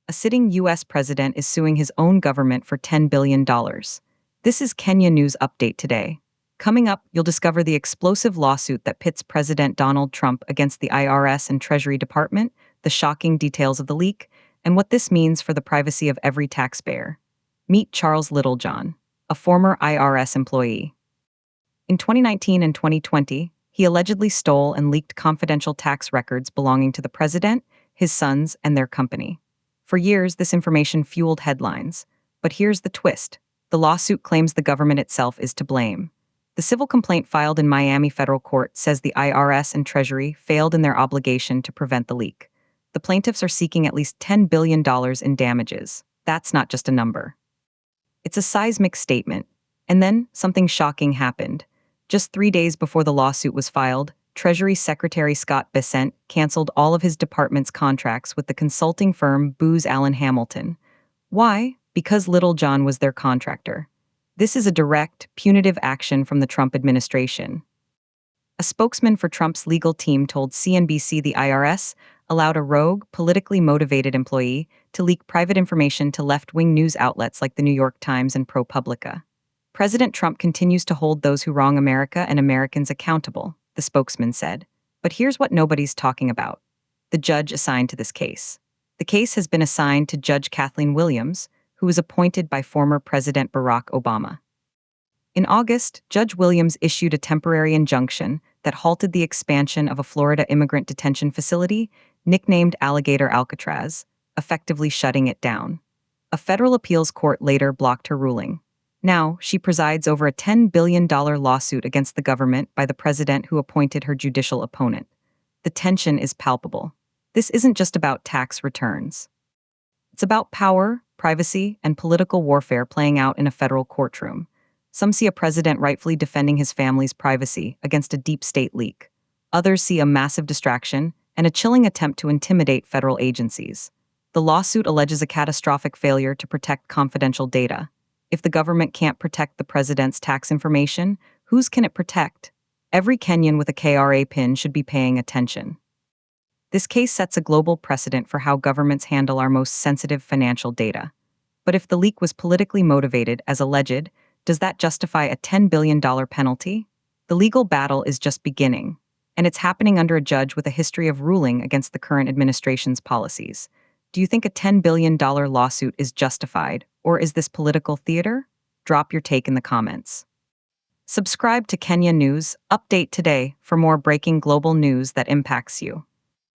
A sitting U.S. president is suing his own government for $10 billion. This is Kenya News Update today. Coming up, you'll discover the explosive lawsuit that pits President Donald Trump against the IRS and Treasury Department, the shocking details of the leak, and what this means for the privacy of every taxpayer. Meet Charles Littlejohn, a former IRS employee. In 2019 and 2020, he allegedly stole and leaked confidential tax records belonging to the president, his sons, and their company. For years, this information fueled headlines. But here's the twist. The lawsuit claims the government itself is to blame. The civil complaint filed in Miami federal court says the IRS and Treasury failed in their obligation to prevent the leak. The plaintiffs are seeking at least $10 billion in damages. That's not just a number. It's a seismic statement. And then, something shocking happened. Just 3 days before the lawsuit was filed, Treasury Secretary Scott Bessent canceled all of his department's contracts with the consulting firm Booz Allen Hamilton. Why? Because Littlejohn was their contractor. This is a direct, punitive action from the Trump administration. A spokesman for Trump's legal team told CNBC the IRS allowed a rogue, politically motivated employee to leak private information to left-wing news outlets like the New York Times and ProPublica. President Trump continues to hold those who wrong America and Americans accountable, the spokesman said. But here's what nobody's talking about: the judge assigned to this case. The case has been assigned to Judge Kathleen Williams, who was appointed by former President Barack Obama. In August, Judge Williams issued a temporary injunction that halted the expansion of a Florida immigrant detention facility, nicknamed Alligator Alcatraz, effectively shutting it down. A federal appeals court later blocked her ruling. Now, she presides over a $10 billion lawsuit against the government by the president who appointed her judicial opponent. The tension is palpable. This isn't just about tax returns. It's about power, privacy, and political warfare playing out in a federal courtroom. Some see a president rightfully defending his family's privacy against a deep state leak. Others see a massive distraction and a chilling attempt to intimidate federal agencies. The lawsuit alleges a catastrophic failure to protect confidential data. If the government can't protect the president's tax information, whose can it protect? Every Kenyan with a KRA PIN should be paying attention. This case sets a global precedent for how governments handle our most sensitive financial data. But if the leak was politically motivated, as alleged, does that justify a $10 billion penalty? The legal battle is just beginning, and it's happening under a judge with a history of ruling against the current administration's policies. Do you think a $10 billion lawsuit is justified, or is this political theater? Drop your take in the comments. Subscribe to Kenya News Update today for more breaking global news that impacts you.